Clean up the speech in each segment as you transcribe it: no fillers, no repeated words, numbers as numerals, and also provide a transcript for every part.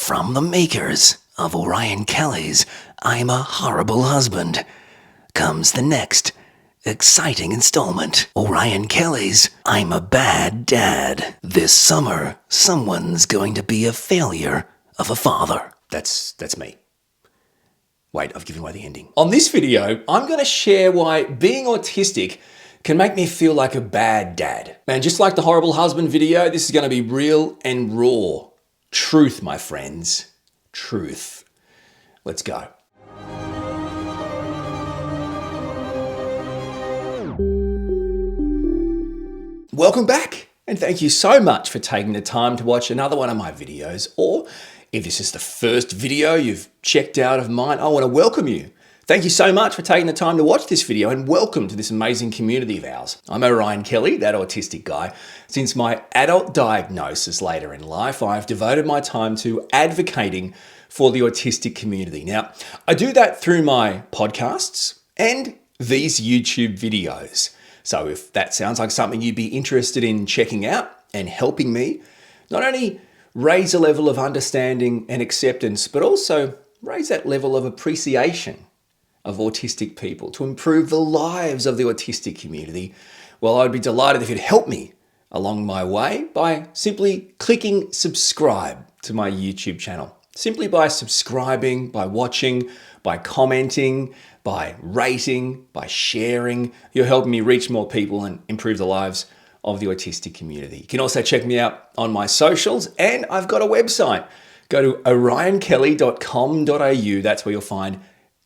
From the makers of Orion Kelly's I'm a Horrible Husband comes the next exciting installment. Orion Kelly's I'm a Bad Dad. This summer, someone's going to be a failure of a father. That's me. Wait, I've given away the ending. On this video, I'm going to share why being autistic can make me feel like a bad dad. Man, just like the horrible husband video, this is going to be real and raw. Truth, my friends. Truth. Let's go. Welcome back, and thank you so much for taking the time to watch another one of my videos, or if this is the first video you've checked out of mine, I want to welcome you. Thank you so much for taking the time to watch this video, and welcome to this amazing community of ours. I'm Orion Kelly, that autistic guy. Since my adult diagnosis later in life, I've devoted my time to advocating for the autistic community. Now, I do that through my podcasts and these YouTube videos. So if that sounds like something you'd be interested in checking out and helping me, not only raise a level of understanding and acceptance, but also raise that level of appreciation of autistic people to improve the lives of the autistic community, well, I'd be delighted if you'd help me along my way by simply clicking subscribe to my YouTube channel. Simply by subscribing, by watching, by commenting, by rating, by sharing, you're helping me reach more people and improve the lives of the autistic community. You can also check me out on my socials, and I've got a website. Go to orionkelly.com.au. That's where you'll find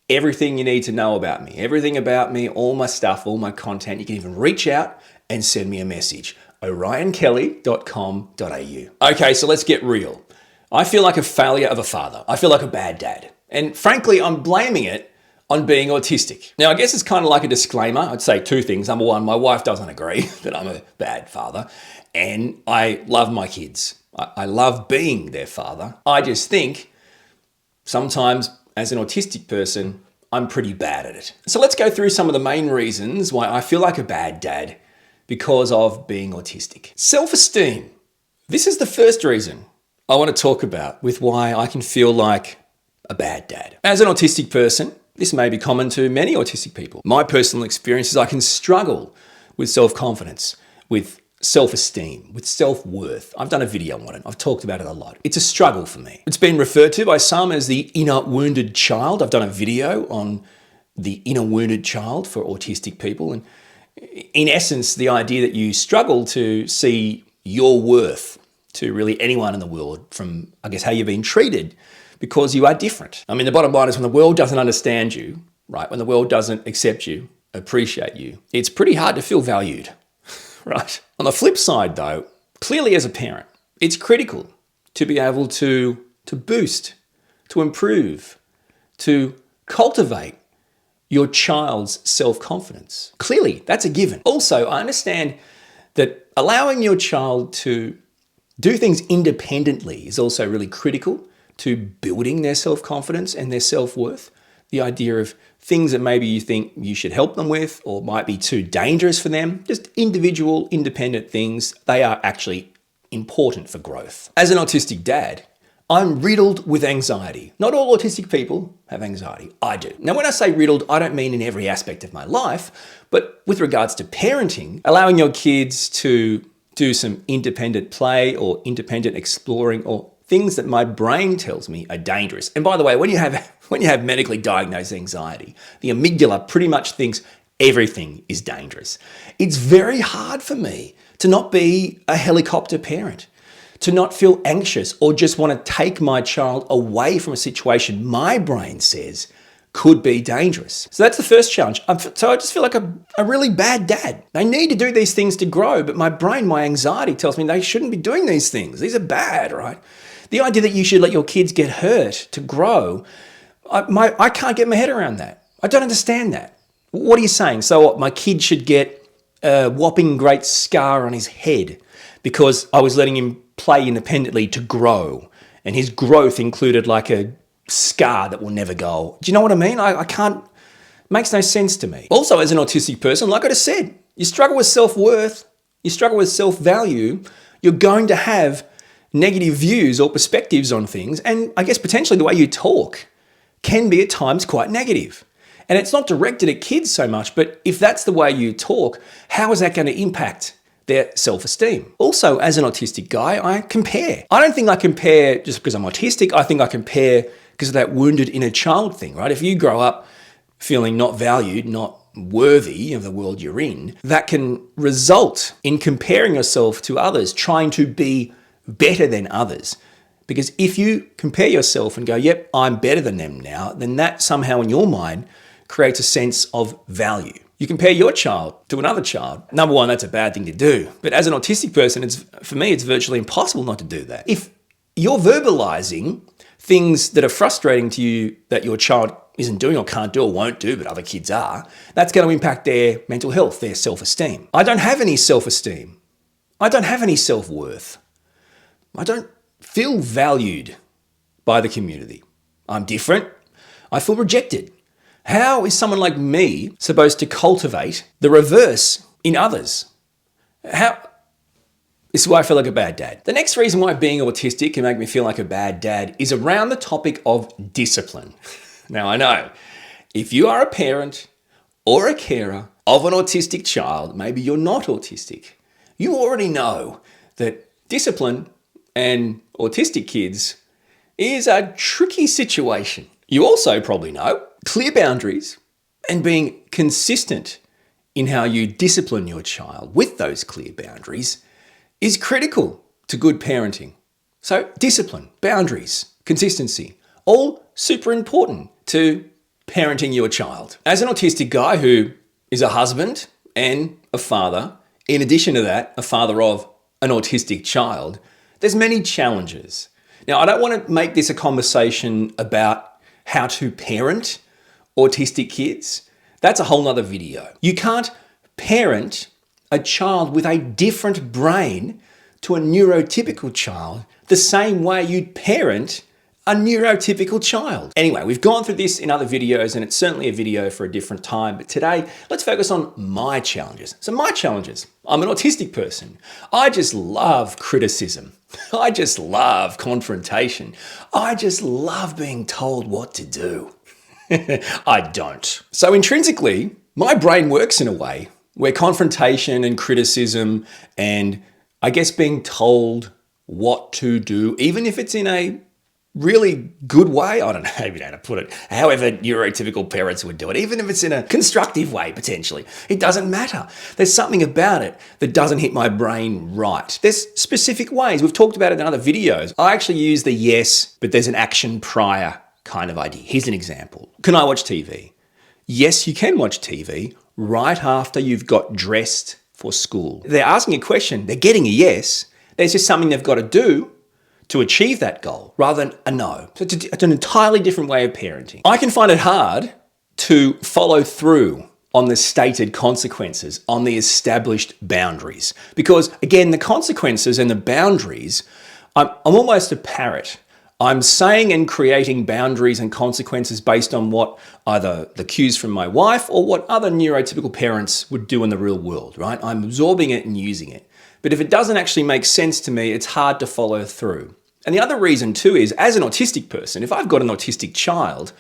everything you need to know about me. Everything about me, all my stuff, all my content. You can even reach out and send me a message. orionkelly.com.au. Okay, so let's get real. I feel like a failure of a father. I feel like a bad dad. And frankly, I'm blaming it on being autistic. Now, I guess it's kind of like a disclaimer. I'd say two things. Number one, my wife doesn't agree that I'm a bad father. And I love my kids. I love being their father. I just think sometimes as an autistic person, I'm pretty bad at it. So let's go through some of the main reasons why I feel like a bad dad because of being autistic. Self-esteem. This is the first reason I want to talk about with why I can feel like a bad dad. As an autistic person, this may be common to many autistic people. My personal experience is I can struggle with self-confidence, with self-esteem, with self-worth. I've done a video on it. I've talked about it a lot. It's a struggle for me. It's been referred to by some as the inner wounded child. I've done a video on the inner wounded child for autistic people. And in essence, the idea that you struggle to see your worth to really anyone in the world from, I guess, how you've been treated because you are different. I mean, the bottom line is when the world doesn't understand you, right? When the world doesn't accept you, appreciate you, it's pretty hard to feel valued. Right. On the flip side, though, clearly as a parent, it's critical to be able to boost, to improve, to cultivate your child's self-confidence. Clearly, that's a given. Also, I understand that allowing your child to do things independently is also really critical to building their self-confidence and their self-worth. The idea of things that maybe you think you should help them with or might be too dangerous for them, just individual, independent things, they are actually important for growth. As an autistic dad, I'm riddled with anxiety. Not all autistic people have anxiety. I do. Now, when I say riddled, I don't mean in every aspect of my life, but with regards to parenting, allowing your kids to do some independent play or independent exploring or things that my brain tells me are dangerous. And by the way, when you have medically diagnosed anxiety, the amygdala pretty much thinks everything is dangerous. It's very hard for me to not be a helicopter parent, to not feel anxious or just want to take my child away from a situation my brain says could be dangerous. So that's the first challenge. So I just feel like a really bad dad. They need to do these things to grow, but my brain, my anxiety tells me they shouldn't be doing these things. These are bad, right? The idea that you should let your kids get hurt to grow, I can't get my head around that. I don't understand that. What are you saying? So what, my kid should get a whopping great scar on his head because I was letting him play independently to grow, and his growth included like a scar that will never go. Do you know what I mean? I can't, it makes no sense to me. Also, as an autistic person, like I just said, you struggle with self-worth, you struggle with self-value, you're going to have negative views or perspectives on things, and I guess potentially the way you talk can be at times quite negative. And it's not directed at kids so much, but if that's the way you talk, how is that going to impact their self-esteem? Also, as an autistic guy, I compare. I don't think I compare just because I'm autistic. I think I compare because of that wounded inner child thing, right? If you grow up feeling not valued, not worthy of the world you're in, that can result in comparing yourself to others, trying to be better than others. Because if you compare yourself and go, yep, I'm better than them now, then that somehow in your mind creates a sense of value. You compare your child to another child. Number one, that's a bad thing to do. But as an autistic person, for me, it's virtually impossible not to do that. If you're verbalizing things that are frustrating to you that your child isn't doing or can't do or won't do, but other kids are, that's going to impact their mental health, their self-esteem. I don't have any self-esteem. I don't have any self-worth. I don't feel valued by the community. I'm different. I feel rejected. How is someone like me supposed to cultivate the reverse in others? This is why I feel like a bad dad. The next reason why being autistic can make me feel like a bad dad is around the topic of discipline. Now, I know if you are a parent or a carer of an autistic child, maybe you're not autistic, you already know that discipline and autistic kids is a tricky situation. You also probably know clear boundaries and being consistent in how you discipline your child with those clear boundaries is critical to good parenting. So discipline, boundaries, consistency, all super important to parenting your child. As an autistic guy who is a husband and a father, in addition to that, a father of an autistic child, there's many challenges. Now, I don't want to make this a conversation about how to parent autistic kids. That's a whole nother video. You can't parent a child with a different brain to a neurotypical child the same way you'd parent a neurotypical child. Anyway, we've gone through this in other videos and it's certainly a video for a different time, but today let's focus on my challenges. So my challenges, I'm an autistic person. I just love criticism. I just love confrontation. I just love being told what to do. I don't. So intrinsically, my brain works in a way where confrontation and criticism and I guess being told what to do, even if it's in a really good way, I don't know how to put it, however neurotypical parents would do it, even if it's in a constructive way potentially, it doesn't matter. There's something about it that doesn't hit my brain right. There's specific ways, we've talked about it in other videos. I actually use the yes, but there's an action prior kind of idea. Here's an example. Can I watch TV? Yes, you can watch TV right after you've got dressed for school. They're asking a question, they're getting a yes, there's just something they've got to do to achieve that goal rather than a no. So it's an entirely different way of parenting. I can find it hard to follow through on the stated consequences, on the established boundaries. Because again, the consequences and the boundaries, I'm almost a parrot. I'm saying and creating boundaries and consequences based on what either the cues from my wife or what other neurotypical parents would do in the real world, right? I'm absorbing it and using it. But if it doesn't actually make sense to me, it's hard to follow through. And the other reason too is, as an autistic person, if I've got an autistic child,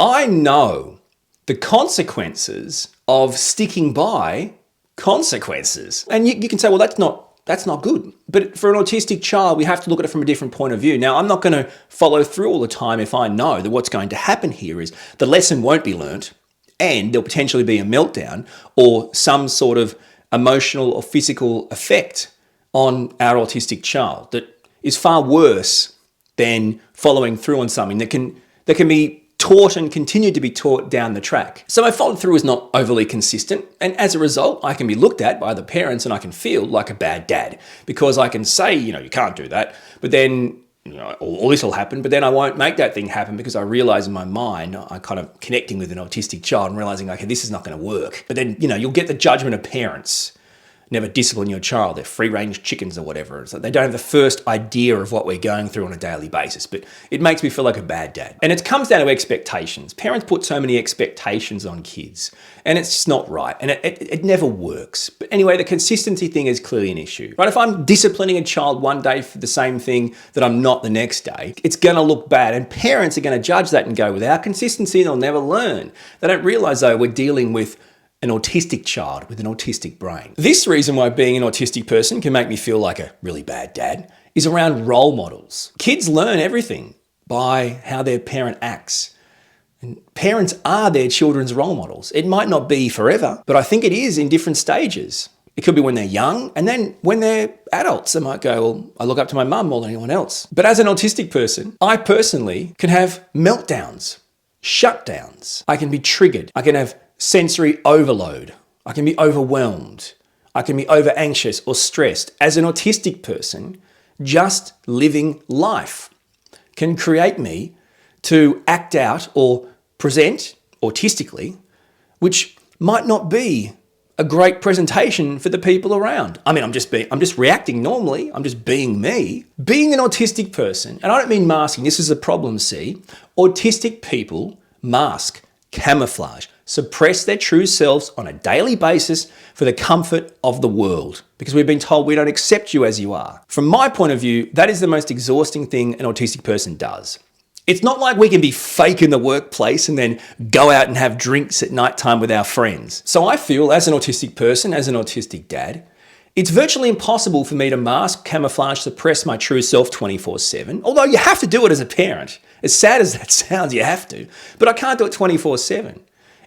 I know the consequences of sticking by consequences. And you can say, well, that's not good. But for an autistic child, we have to look at it from a different point of view. Now, I'm not going to follow through all the time if I know that what's going to happen here is the lesson won't be learnt and there'll potentially be a meltdown or some sort of emotional or physical effect on our autistic child that is far worse than following through on something that can be taught and continue to be taught down the track. So my follow through is not overly consistent, and as a result, I can be looked at by the parents and I can feel like a bad dad because I can say, you can't do that, but then all this will happen, but then I won't make that thing happen because I realize in my mind, I'm kind of connecting with an autistic child and realizing, okay, this is not going to work. But then, you'll get the judgment of parents never discipline your child. They're free-range chickens or whatever. So they don't have the first idea of what we're going through on a daily basis. But it makes me feel like a bad dad. And it comes down to expectations. Parents put so many expectations on kids, and it's just not right. And it never works. But anyway, the consistency thing is clearly an issue, right? If I'm disciplining a child one day for the same thing that I'm not the next day, it's going to look bad. And parents are going to judge that and go, without consistency, they'll never learn. They don't realize, though, we're dealing with an autistic child with an autistic brain. This reason why being an autistic person can make me feel like a really bad dad is around role models. Kids learn everything by how their parent acts. And parents are their children's role models. It might not be forever, but I think it is in different stages. It could be when they're young, and then when they're adults, they might go, well, I look up to my mum more than anyone else. But as an autistic person, I personally can have meltdowns, shutdowns. I can be triggered. I can have sensory overload. I can be overwhelmed. I can be over anxious or stressed. As an autistic person, just living life can create me to act out or present autistically, which might not be a great presentation for the people around. I mean, I'm just reacting normally. I'm just being me. Being an autistic person, and I don't mean masking, this is a problem, see? Autistic people mask, camouflage, suppress their true selves on a daily basis for the comfort of the world, because we've been told we don't accept you as you are. From my point of view, that is the most exhausting thing an autistic person does. It's not like we can be fake in the workplace and then go out and have drinks at nighttime with our friends. So I feel, as an autistic person, as an autistic dad, it's virtually impossible for me to mask, camouflage, suppress my true self 24/7, although you have to do it as a parent. As sad as that sounds, you have to. But I can't do it 24/7.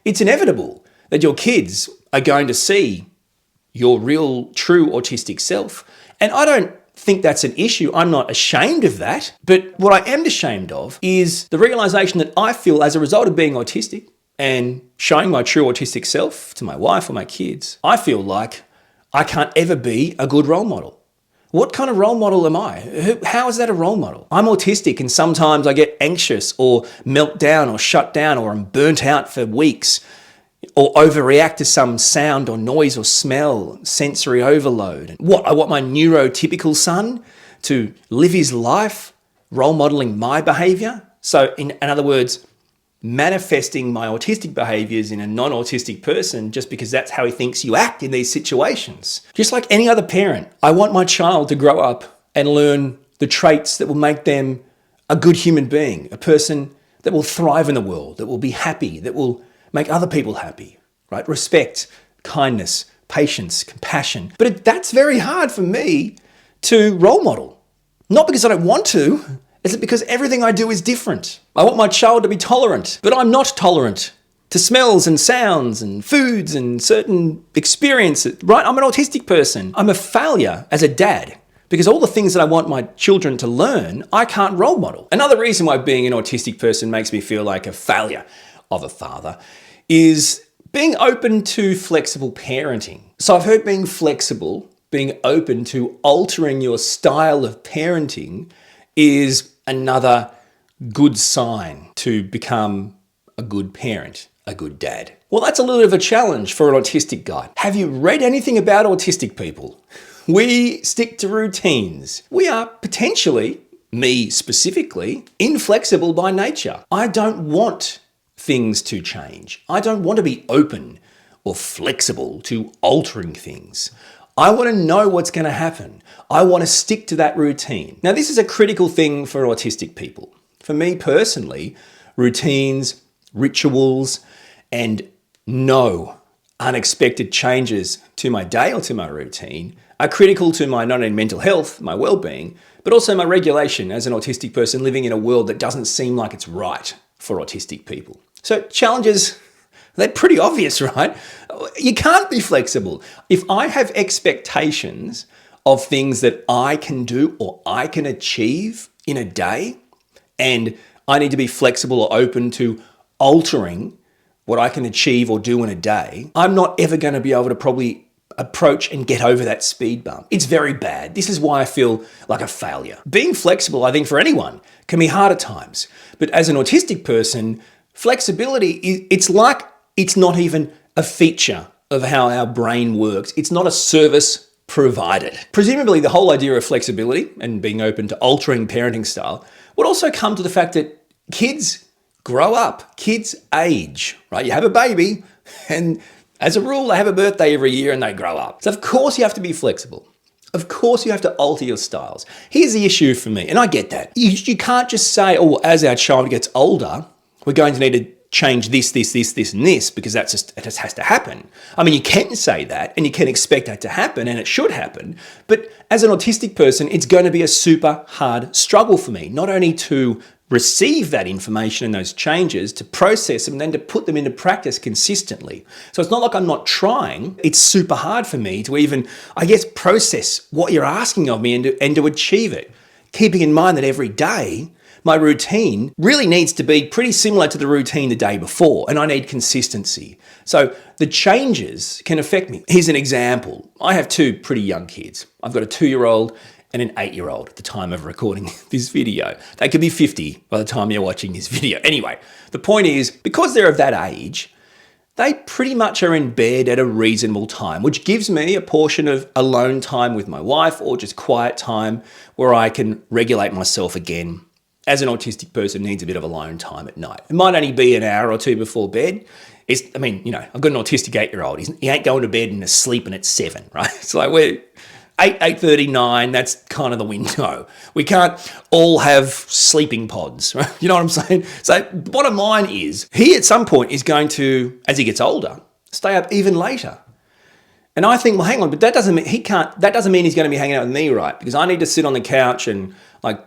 It's inevitable that your kids are going to see your real, true autistic self. And I don't think that's an issue. I'm not ashamed of that. But what I am ashamed of is the realization that I feel, as a result of being autistic and showing my true autistic self to my wife or my kids, I feel like I can't ever be a good role model. What kind of role model am I? How is that a role model? I'm autistic, and sometimes I get anxious or melt down or shut down, or I'm burnt out for weeks, or overreact to some sound or noise or smell, sensory overload. What, I want my neurotypical son to live his life role modeling my behavior? So in other words, manifesting my autistic behaviors in a non-autistic person just because that's how he thinks you act in these situations. Just like any other parent, I want my child to grow up and learn the traits that will make them a good human being, a person that will thrive in the world, that will be happy, that will make other people happy, right? Respect, kindness, patience, compassion. But that's very hard for me to role model. Not because I don't want to, is it because everything I do is different? I want my child to be tolerant, but I'm not tolerant to smells and sounds and foods and certain experiences, right? I'm an autistic person. I'm a failure as a dad because all the things that I want my children to learn, I can't role model. Another reason why being an autistic person makes me feel like a failure of a father is being open to flexible parenting. So I've heard being flexible, being open to altering your style of parenting is another good sign to become a good parent, a good dad. Well, that's a little bit of a challenge for an autistic guy. Have you read anything about autistic people? We stick to routines. We are potentially, me specifically, inflexible by nature. I don't want things to change. I don't want to be open or flexible to altering things. I want to know what's going to happen. I want to stick to that routine. Now, this is a critical thing for autistic people. For me personally, routines, rituals, and no unexpected changes to my day or to my routine are critical to my not only mental health, my well-being, but also my regulation as an autistic person living in a world that doesn't seem like it's right for autistic people. So challenges, they're pretty obvious, right? You can't be flexible. If I have expectations of things that I can do or I can achieve in a day, and I need to be flexible or open to altering what I can achieve or do in a day, I'm not ever going to be able to probably approach and get over that speed bump. It's very bad. This is why I feel like a failure. Being flexible, I think, for anyone can be hard at times. But as an autistic person, flexibility, it's like it's not even a feature of how our brain works. It's not a service provided. Presumably, the whole idea of flexibility and being open to altering parenting style would also come to the fact that kids grow up, kids age, right? You have a baby, and as a rule, they have a birthday every year and they grow up. So of course you have to be flexible. Of course you have to alter your styles. Here's the issue for me, and I get that. You can't just say, oh, as our child gets older, we're going to need to change this, and this, because it just has to happen. I mean, you can say that and you can expect that to happen, and it should happen. But as an autistic person, it's going to be a super hard struggle for me, not only to receive that information and those changes, to process them, and then to put them into practice consistently. So it's not like I'm not trying. It's super hard for me to even, I guess, process what you're asking of me and to achieve it. Keeping in mind that every day, my routine really needs to be pretty similar to the routine the day before, and I need consistency. So the changes can affect me. Here's an example. I have two pretty young kids. I've got a 2-year-old and an 8-year-old at the time of recording this video. They could be 50 by the time you're watching this video. Anyway, the point is, because they're of that age, they pretty much are in bed at a reasonable time, which gives me a portion of alone time with my wife or just quiet time where I can regulate myself again. As an autistic person needs a bit of alone time at night. It might only be an hour or two before bed. I've got an autistic 8-year-old. He ain't going to bed and sleeping at 7, right? It's like we're 8:30, 9, that's kind of the window. We can't all have sleeping pods, right? You know what I'm saying? So bottom line is, he at some point is going to, as he gets older, stay up even later. And I think, well, hang on, but that doesn't mean he's going to be hanging out with me, right? Because I need to sit on the couch and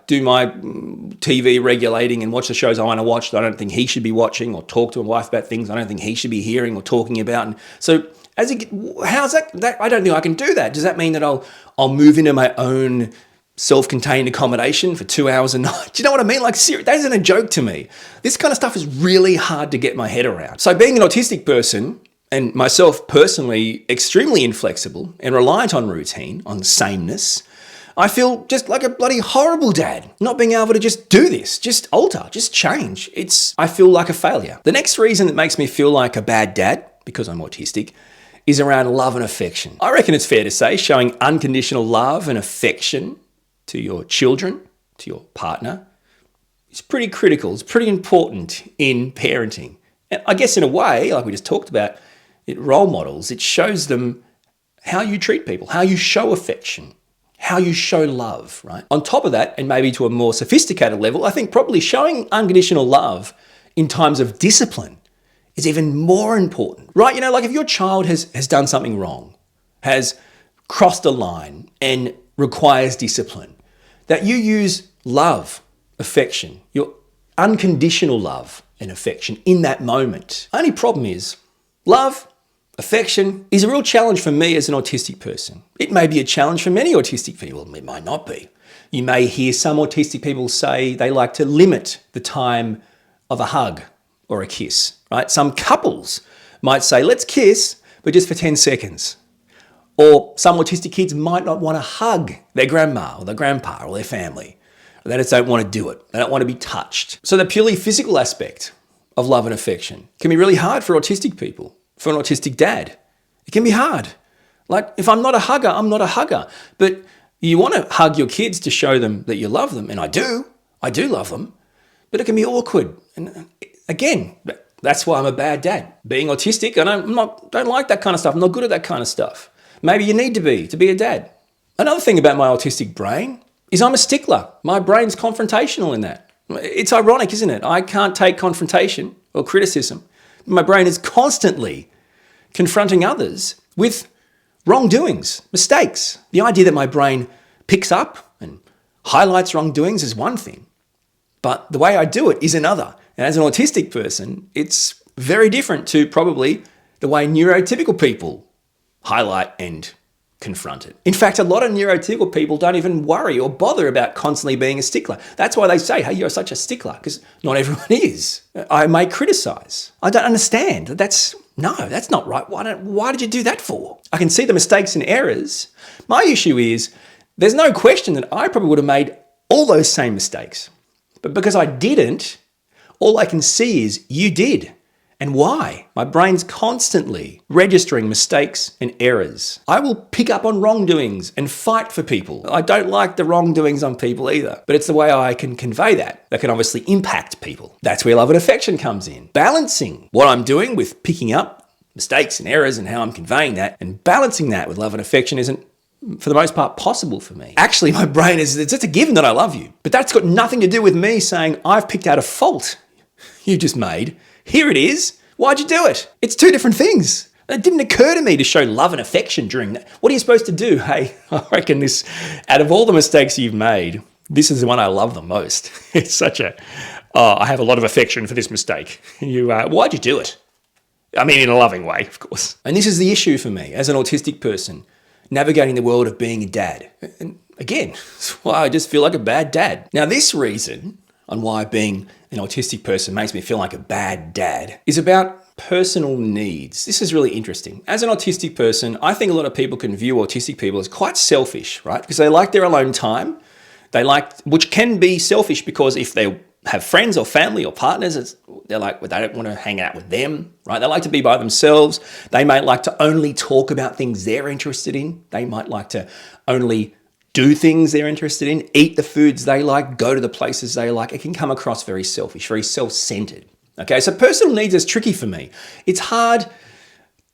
do my TV regulating and watch the shows I want to watch that I don't think he should be watching, or talk to my wife about things I don't think he should be hearing or talking about. And so how's that? I don't think I can do that. Does that mean that I'll move into my own self-contained accommodation for 2 hours a night? Do you know what I mean? Seriously, that isn't a joke to me. This kind of stuff is really hard to get my head around. So being an autistic person, and myself personally extremely inflexible and reliant on routine, on sameness, I feel just like a bloody horrible dad, not being able to just do this, just alter, just change. I feel like a failure. The next reason that makes me feel like a bad dad, because I'm autistic, is around love and affection. I reckon it's fair to say showing unconditional love and affection to your children, to your partner, is pretty critical. It's pretty important in parenting. And I guess in a way, like we just talked about, it role models, it shows them how you treat people, how you show affection, how you show love, right? On top of that, and maybe to a more sophisticated level, I think probably showing unconditional love in times of discipline is even more important, right? If your child has done something wrong, has crossed a line and requires discipline, that you use love, affection, your unconditional love and affection in that moment. Only problem is, love, affection is a real challenge for me as an autistic person. It may be a challenge for many autistic people. It might not be. You may hear some autistic people say they like to limit the time of a hug or a kiss, right? Some couples might say, let's kiss, but just for 10 seconds. Or some autistic kids might not want to hug their grandma or their grandpa or their family. They just don't want to do it. They don't want to be touched. So the purely physical aspect of love and affection can be really hard for autistic people. For an autistic dad, it can be hard. If I'm not a hugger, I'm not a hugger. But you want to hug your kids to show them that you love them, and I do love them, but it can be awkward. And again, that's why I'm a bad dad. Being autistic, I don't like that kind of stuff. I'm not good at that kind of stuff. Maybe you need to be a dad. Another thing about my autistic brain is I'm a stickler. My brain's confrontational in that. It's ironic, isn't it? I can't take confrontation or criticism. My brain is constantly confronting others with wrongdoings, mistakes. The idea that my brain picks up and highlights wrongdoings is one thing, but the way I do it is another. And as an autistic person, it's very different to probably the way neurotypical people highlight and confront it. In fact, a lot of neurotypical people don't even worry or bother about constantly being a stickler. That's why they say, hey, you're such a stickler, because not everyone is. I may criticize. I don't understand. That's not right. Why did you do that for? I can see the mistakes and errors. My issue is there's no question that I probably would have made all those same mistakes. But because I didn't, all I can see is you did. And why? My brain's constantly registering mistakes and errors. I will pick up on wrongdoings and fight for people. I don't like the wrongdoings on people either, but it's the way I can convey that can obviously impact people. That's where love and affection comes in. Balancing what I'm doing with picking up mistakes and errors and how I'm conveying that, and balancing that with love and affection isn't, for the most part, possible for me. Actually, my brain it's just a given that I love you. But that's got nothing to do with me saying, I've picked out a fault you just made. Here it is. Why'd you do it? It's two different things. It didn't occur to me to show love and affection during that. What are you supposed to do? Hey, I reckon this, out of all the mistakes you've made, this is the one I love the most. It's such I have a lot of affection for this mistake. Why'd you do it? I mean, in a loving way, of course. And this is the issue for me as an autistic person, navigating the world of being a dad. And again, that's why I just feel like a bad dad. Now, this reason on why being an autistic person makes me feel like a bad dad is about personal needs. This is really interesting. As an autistic person, I think a lot of people can view autistic people as quite selfish, right? Because they like their alone time. Which can be selfish because if they have friends or family or partners, they don't want to hang out with them, right? They like to be by themselves. They might like to only talk about things they're interested in. They might like to only do things they're interested in, eat the foods they like, go to the places they like. It can come across very selfish, very self-centered. Okay, so personal needs is tricky for me. It's hard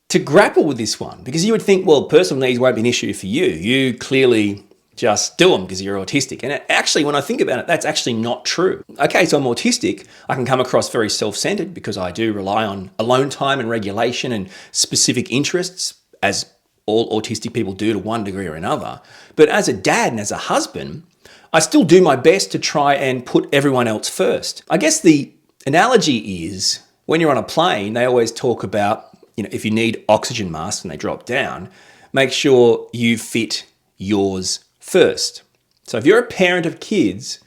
to grapple with this one because you would think, well, personal needs won't be an issue for you. You clearly just do them because you're autistic. And actually, when I think about it, that's actually not true. Okay, so I'm autistic. I can come across very self-centered because I do rely on alone time and regulation and specific interests, as all autistic people do to one degree or another. But as a dad and as a husband, I still do my best to try and put everyone else first. I guess the analogy is when you're on a plane, they always talk about, if you need oxygen masks and they drop down, make sure you fit yours first. So if you're a parent of kids,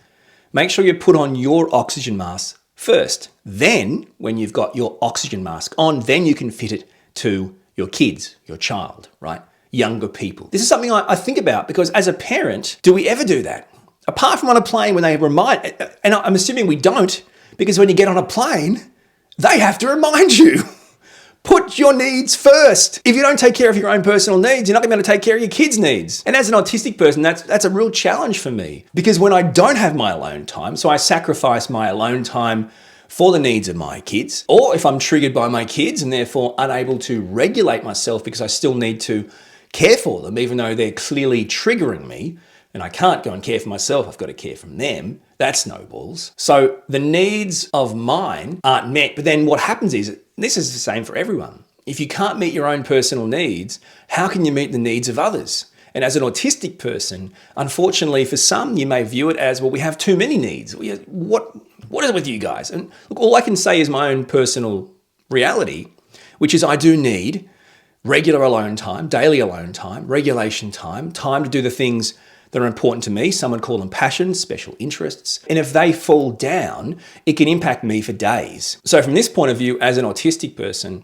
make sure you put on your oxygen mask first. Then when you've got your oxygen mask on, then you can fit it to your kids, your child, right? Younger people. This is something I think about because as a parent, do we ever do that? Apart from on a plane when they remind, and I'm assuming we don't, because when you get on a plane, they have to remind you. Put your needs first. If you don't take care of your own personal needs, you're not going to be able to take care of your kids' needs. And as an autistic person, that's a real challenge for me because when I don't have my alone time, so I sacrifice my alone time for the needs of my kids, or if I'm triggered by my kids and therefore unable to regulate myself because I still need to care for them, even though they're clearly triggering me, and I can't go and care for myself, I've got to care for them, that snowballs. So the needs of mine aren't met, but then what happens is, this is the same for everyone. If you can't meet your own personal needs, how can you meet the needs of others? And as an autistic person, unfortunately for some, you may view it as, well, we have too many needs. What is it with you guys? And look, all I can say is my own personal reality, which is I do need regular alone time, daily alone time, regulation time to do the things that are important to me. Some would call them passions, special interests. And if they fall down, it can impact me for days. So from this point of view, as an autistic person,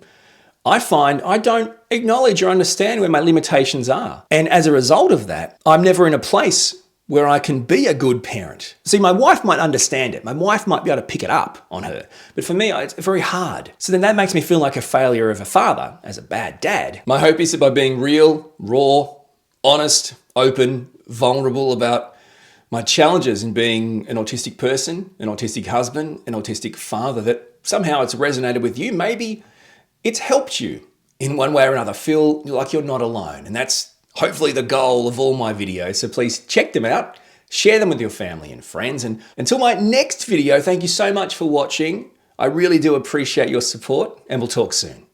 I find I don't acknowledge or understand where my limitations are. And as a result of that, I'm never in a place where I can be a good parent. See, my wife might understand it. My wife might be able to pick it up on her. But for me, it's very hard. So then that makes me feel like a failure of a father, as a bad dad. My hope is that by being real, raw, honest, open, vulnerable about my challenges in being an autistic person, an autistic husband, an autistic father, that somehow it's resonated with you. Maybe it's helped you in one way or another feel like you're not alone. And that's hopefully the goal of all my videos. So please check them out, share them with your family and friends. And until my next video, thank you so much for watching. I really do appreciate your support and we'll talk soon.